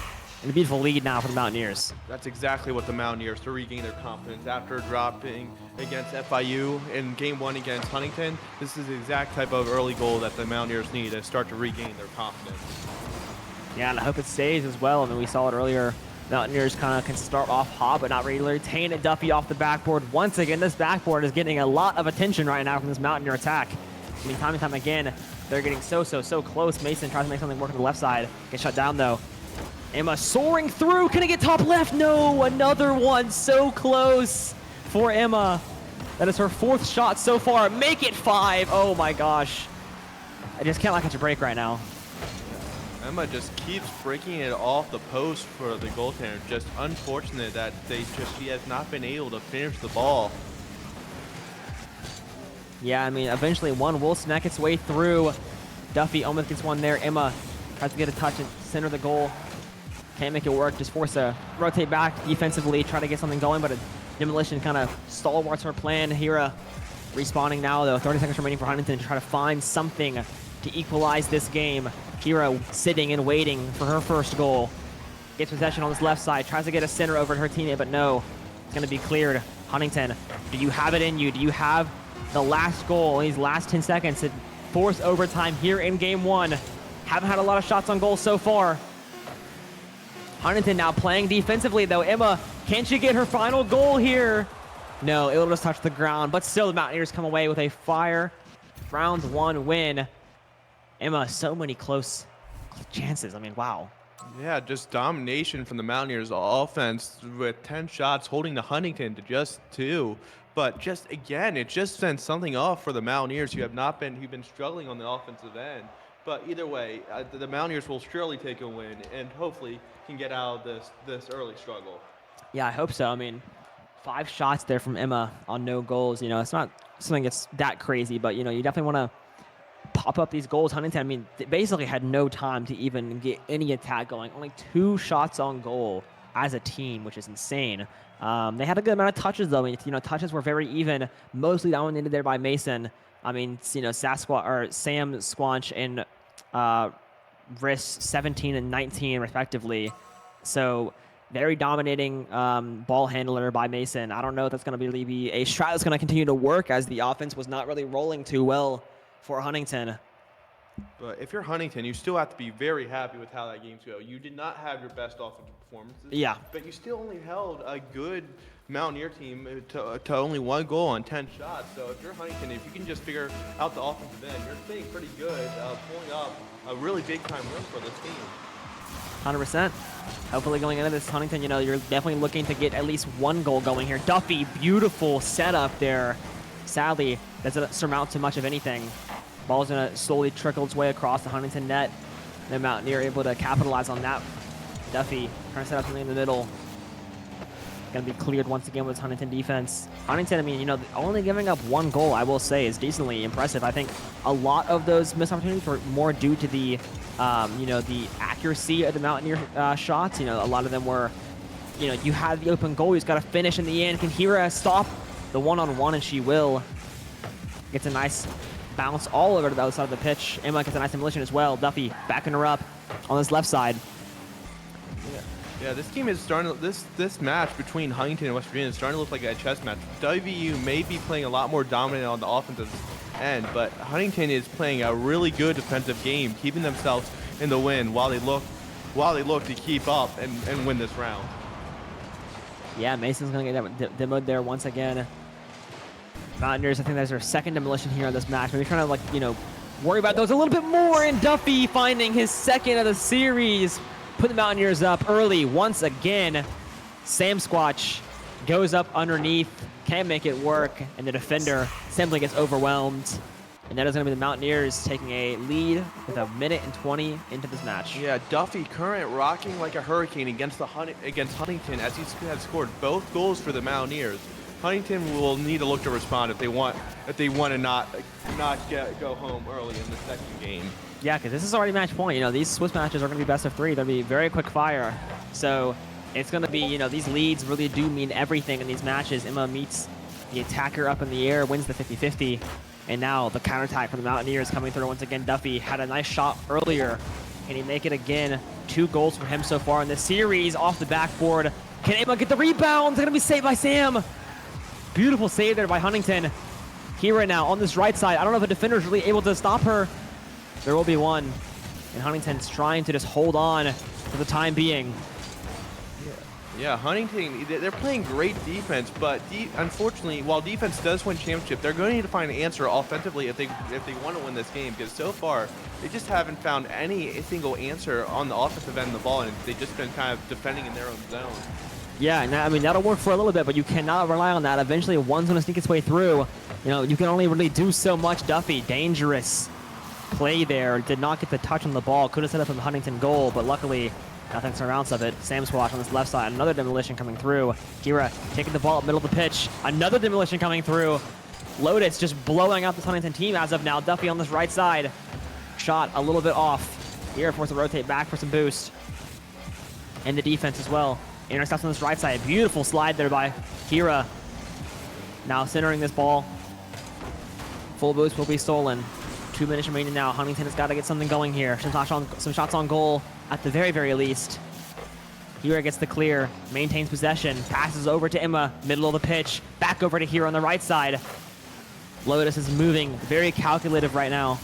And a beautiful lead now for the Mountaineers. That's exactly what the Mountaineers, to regain their confidence after dropping against FIU in game 1 against Huntington. This is the exact type of early goal that the Mountaineers need to start to regain their confidence. Yeah, and I hope it stays as well. I mean, we saw it earlier. Mountaineers kind of can start off hot, but not really retain it. Duffy off the backboard. Once again, this backboard is getting a lot of attention right now from this Mountaineer attack. I mean, time and time again, they're getting so close. Mason tries to make something work on the left side. Gets shut down, though. Emma soaring through. Can it get top left? No, another one. So close for Emma. That is her 4th shot so far. Make it 5. Oh my gosh. I just can't catch a break right now. Emma just keeps breaking it off the post for the goaltender. Just unfortunate that she has not been able to finish the ball. Yeah, I mean, eventually one will snack its way through. Duffy almost gets one there. Emma tries to get a touch and center the goal. Can't make it work. Just force a rotate back defensively, try to get something going, but it Demolition kind of stalwarts her plan. Hira respawning now, though. 30 seconds remaining for Huntington to try to find something to equalize this game. Hira sitting and waiting for her first goal. Gets possession on this left side, tries to get a center over to her teammate, but no. It's going to be cleared. Huntington, do you have it in you? Do you have the last goal in these last 10 seconds to force overtime here in game 1? Haven't had a lot of shots on goal so far. Huntington now playing defensively, though. Emma, can she get her final goal here? No, it'll just touch the ground, but still the Mountaineers come away with a fire round 1 win. Emma, so many close chances. I mean, wow. Yeah, just domination from the Mountaineers offense with 10 shots, holding the Huntington to just 2. But just again, it just sent something off for the Mountaineers who've been struggling on the offensive end. But either way, the Mountaineers will surely take a win and hopefully can get out of this early struggle. Yeah, I hope so. I mean, 5 shots there from Emma on no goals. You know, it's not something that's that crazy, but you know, you definitely want to pop up these goals. Huntington, I mean, they basically had no time to even get any attack going. Only 2 shots on goal as a team, which is insane. They had a good amount of touches, though. I mean, you know, touches were very even, mostly dominated there by Mason. I mean, you know, Sam Squanch and Riss 17 and 19 respectively. So very dominating ball handler by Mason. I don't know if that's going to really be a strat that's going to continue to work, as the offense was not really rolling too well for Huntington. But if you're Huntington, you still have to be very happy with how that game's go. You did not have your best offensive performances. Yeah. But you still only held a good Mountaineer team to only 1 goal on 10 shots. So if you're Huntington, if you can just figure out the offensive end, you're sitting pretty good, pulling up a really big-time win for this team. 100%. Hopefully going into this, Huntington, you know, you're definitely looking to get at least 1 goal going here. Duffy, beautiful setup there. Sadly, doesn't surmount to much of anything. Ball's going to slowly trickle its way across the Huntington net. The Mountaineer able to capitalize on that. Duffy trying to set up something in the middle. Going to be cleared once again with Huntington defense. Huntington, I mean, you know, only giving up 1 goal, I will say, is decently impressive. I think a lot of those missed opportunities were more due to the, you know, the accuracy of the Mountaineer shots. You know, a lot of them were, you know, you had the open goal, you just got to finish in the end. Can Hira stop the one-on-one, and she will. Gets a nice bounce all over to the other side of the pitch. Emma gets a nice demolition as well. Duffy backing her up on this left side. Yeah, this game is starting. This match between Huntington and West Virginia is starting to look like a chess match. WVU may be playing a lot more dominant on the offensive end, but Huntington is playing a really good defensive game, keeping themselves in the win while they look to keep up and win this round. Yeah, Mason's going to get that demoed there once again. Mountaineers, I think that's their 2nd demolition here on this match. Maybe trying to, like, you know, worry about those a little bit more. And Duffy finding his 2nd of the series. Put the Mountaineers up early once again. Sam Squatch goes up underneath, can't make it work, and the defender simply gets overwhelmed. And that is going to be the Mountaineers taking a lead with 1:20 into this match. Yeah, Duffy current rocking like a hurricane against Huntington, as he has scored both goals for the Mountaineers. Huntington will need to look to respond if they want to not go home early in the 2nd game. Yeah, because this is already match point. You know, these Swiss matches are going to be best of 3. They'll be very quick fire. So it's going to be, you know, these leads really do mean everything in these matches. Emma meets the attacker up in the air, wins the 50-50. And now the counterattack from the Mountaineers coming through once again. Duffy had a nice shot earlier. Can he make it again? 2 goals for him so far in this series off the backboard. Can Emma get the rebound? It's going to be saved by Sam. Beautiful save there by Huntington. Hira now on this right side. I don't know if a defender is really able to stop her. There will be one. And Huntington's trying to just hold on for the time being. Yeah, Huntington, they're playing great defense, but unfortunately, while defense does win championship, they're going to need to find an answer offensively if they want to win this game, because so far, they just haven't found any single answer on the offensive end of the ball, and they've just been kind of defending in their own zone. Yeah, and I mean, that'll work for a little bit, but you cannot rely on that. Eventually, one's going to sneak its way through. You know, you can only really do so much. Duffy, dangerous play there. Did not get the touch on the ball. Could have set up a Huntington goal, but luckily, nothing surrounds of it. Sam Squash on this left side. Another demolition coming through. Hira taking the ball up middle of the pitch. Another demolition coming through. Lotus just blowing out this Huntington team as of now. Duffy on this right side. Shot a little bit off. Hira forced to rotate back for some boost. And the defense as well. Intercepts on this right side. Beautiful slide there by Hira now centering this ball. Full boost will be stolen. 2 minutes remaining now. Huntington has got to get something going here. Some shots on goal at the very, very least. Hira gets the clear, maintains possession, passes over to Emma, middle of the pitch, back over to Hira on the right side. Lotus is moving, very calculative right now.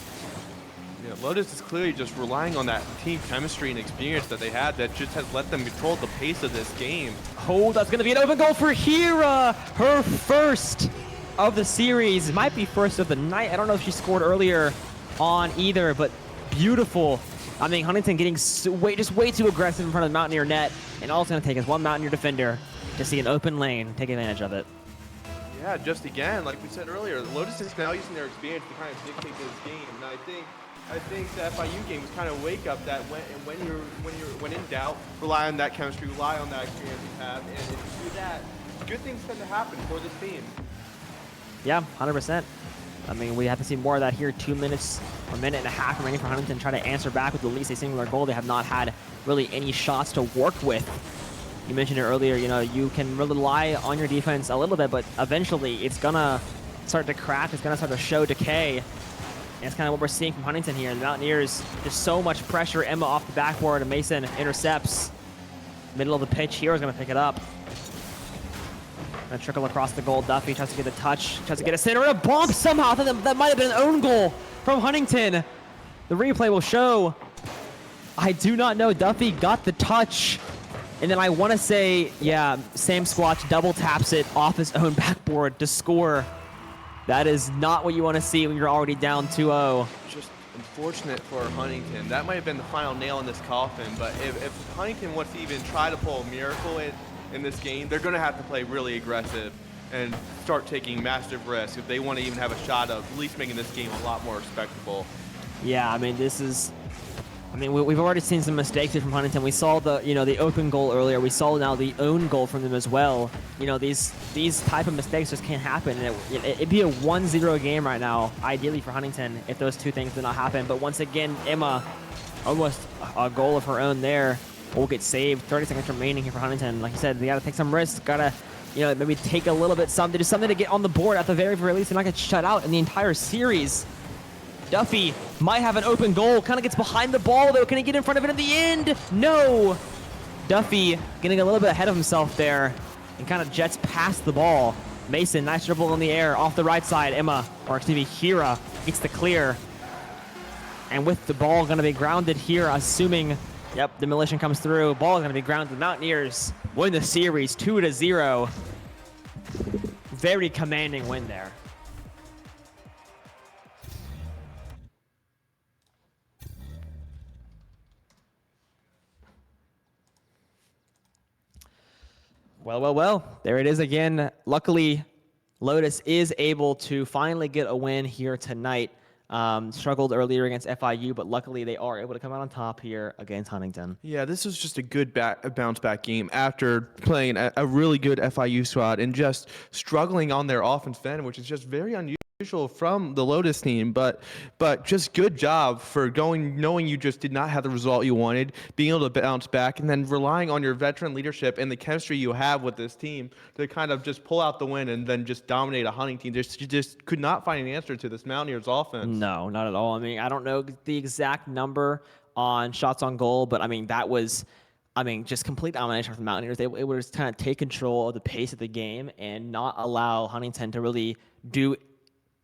Yeah, Lotus is clearly just relying on that team chemistry and experience that they had that just has let them control the pace of this game. Oh, that's going to be an open goal for Hira. Her first of the series. It might be first of the night. I don't know if she scored earlier on either, but beautiful. I mean, Huntington getting just way too aggressive in front of the Mountaineer net, and all it's going to take is one Mountaineer defender to see an open lane, take advantage of it. Yeah, just again, like we said earlier, Lotus is now using their experience to kind of dictate this game, and I think the FIU game was kind of a wake up that when in doubt, rely on that chemistry, rely on that experience you have, and if you do that, good things tend to happen for this team. Yeah, 100%. I mean, we have to see more of that here. 2 minutes or minute and a half remaining for Huntington try to answer back with at least a singular goal. They have not had really any shots to work with. You mentioned it earlier, you know, you can rely on your defense a little bit, but eventually it's going to start to crack. It's going to start to show decay. And it's kind of what we're seeing from Huntington here. The Mountaineers, just so much pressure. Emma off the backboard, and Mason intercepts. Middle of the pitch. Hero's going to pick it up. Gonna trickle across the goal. Duffy tries to get a touch, tries to get a center, and a bump somehow. I thought that might have been an own goal from Huntington. The replay will show. I do not know. Duffy got the touch. And then I want to say, yeah, Sam Squatch double taps it off his own backboard to score. That is not what you want to see when you're already down 2-0. Just unfortunate for Huntington. That might have been the final nail in this coffin, but if Huntington wants to even try to pull a miracle in this game, they're going to have to play really aggressive and start taking massive risks if they want to even have a shot of at least making this game a lot more respectable. Yeah, I mean, we've already seen some mistakes here from Huntington. We saw the open goal earlier. We saw now the own goal from them as well. You know, these type of mistakes just can't happen. And it'd be a 1-0 game right now, ideally for Huntington, if those two things did not happen. But once again, Emma, almost a goal of her own there, will get saved. 30 seconds remaining here for Huntington. Like you said, they got to take some risks. Got to, maybe take a little bit something, do something to get on the board at the very, very least and not get shut out in the entire series. Duffy might have an open goal. Kind of gets behind the ball, though. Can he get in front of it in the end? No. Duffy getting a little bit ahead of himself there and kind of jets past the ball. Mason, nice dribble in the air off the right side. Hira gets the clear. And with the ball going to be grounded here, assuming, yep, demolition comes through. Ball is going to be grounded. The Mountaineers win the series 2-0. Very commanding win there. Well, there it is again. Luckily, Lotus is able to finally get a win here tonight. Struggled earlier against FIU, but luckily they are able to come out on top here against Huntington. Yeah, this was just a good bounce-back game after playing a really good FIU squad and just struggling on their offense end, which is just very unusual from the Lotus team, but just good job for knowing you just did not have the result you wanted, being able to bounce back, and then relying on your veteran leadership and the chemistry you have with this team to kind of just pull out the win and then just dominate a Huntington. You just could not find an answer to this Mountaineers offense. No, not at all. I mean, I don't know the exact number on shots on goal, but I mean, that was just complete domination from the Mountaineers. They were just kind of take control of the pace of the game and not allow Huntington to really do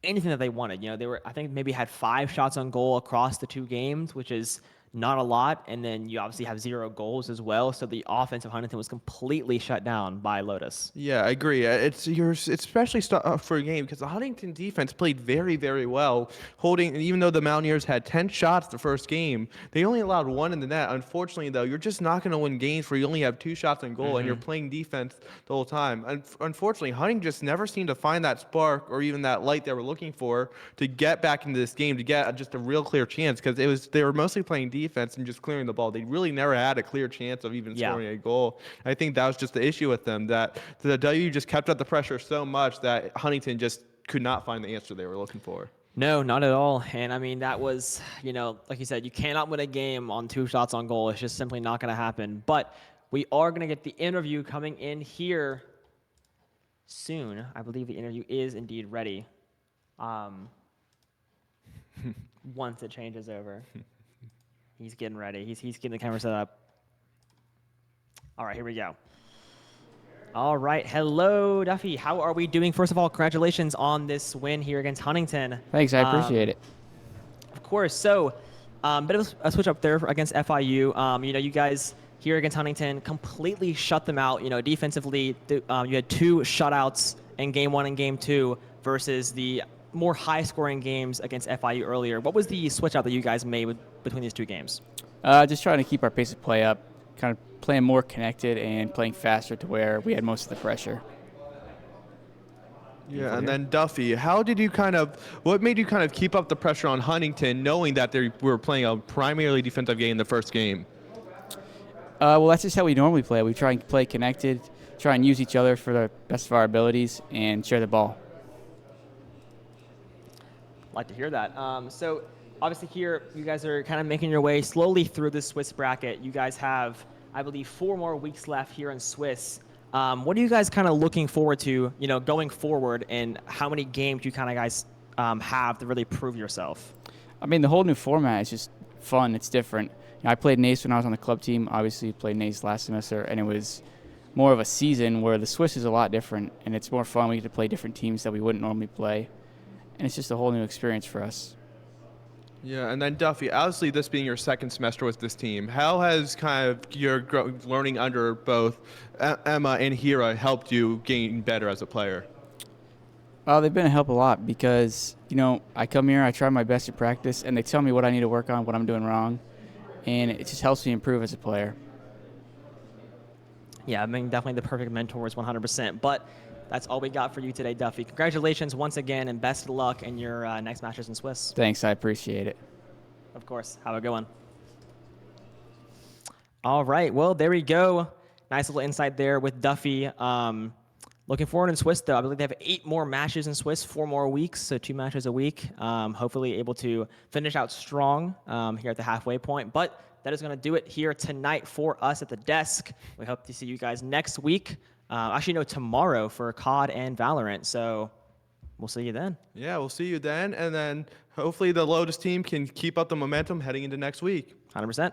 anything that they wanted. They were, I think, maybe had 5 shots on goal across the 2 games, which is not a lot. And then you obviously have 0 goals as well. So the offense of Huntington was completely shut down by Lotus. Yeah, I agree. It's especially for a game because the Huntington defense played very, very well, even though the Mountaineers had 10 shots the first game, they only allowed 1 in the net. Unfortunately, though, you're just not going to win games where you only have 2 shots on goal and you're playing defense the whole time. Unfortunately, Huntington just never seemed to find that spark or even that light they were looking for to get back into this game, to get just a real clear chance, because they were mostly playing defense and just clearing the ball. They really never had a clear chance of even scoring a goal. I think that was just the issue with them, that the W just kept up the pressure so much that Huntington just could not find the answer they were looking for. No, not at all. And I mean, that was, like you said, you cannot win a game on 2 shots on goal. It's just simply not going to happen. But we are going to get the interview coming in here soon. I believe the interview is indeed ready. Once it changes over. He's getting ready. He's getting the camera set up. All right, here we go. All right, hello, Duffy. How are we doing? First of all, congratulations on this win here against Huntington. Thanks, I appreciate it. Of course. So, bit of a switch up there against FIU. You guys here against Huntington completely shut them out. Defensively, you had 2 shutouts in game 1 and game 2 versus the more high-scoring games against FIU earlier. What was the switch out that you guys made between these 2 games? Just trying to keep our pace of play up, kind of playing more connected and playing faster to where we had most of the pressure. Yeah, and then Duffy, what made you kind of keep up the pressure on Huntington, knowing that they were playing a primarily defensive game in the first game? Well, that's just how we normally play. We try and play connected, try and use each other for the best of our abilities, and share the ball. Like to hear that. So obviously here you guys are kind of making your way slowly through the Swiss bracket. You guys have, I believe, 4 more weeks left here in Swiss. What are you guys kind of looking forward to, going forward, and how many games you kind of guys have to really prove yourself? I mean, the whole new format is just fun. It's different. I played NACE when I was on the club team. Obviously, played NACE last semester, and it was more of a season where the Swiss is a lot different, and it's more fun. We get to play different teams that we wouldn't normally play, and it's just a whole new experience for us. Yeah, and then Duffy, obviously this being your second semester with this team, how has kind of your learning under both Emma and Hira helped you gain better as a player? Well, they've been a help a lot because, I come here, I try my best to practice, and they tell me what I need to work on, what I'm doing wrong, and it just helps me improve as a player. Yeah, I mean, definitely the perfect mentors, 100%. But that's all we got for you today, Duffy. Congratulations once again, and best of luck in your next matches in Swiss. Thanks, I appreciate it. Of course. Have a good one. All right. Well, there we go. Nice little insight there with Duffy. Looking forward in Swiss, though. I believe they have 8 more matches in Swiss, 4 more weeks, so 2 matches a week. Hopefully able to finish out strong here at the halfway point. But that is going to do it here tonight for us at the desk. We hope to see you guys next week. Actually, no, tomorrow for COD and Valorant. So we'll see you then. Yeah, we'll see you then. And then hopefully the Lotus team can keep up the momentum heading into next week. 100%.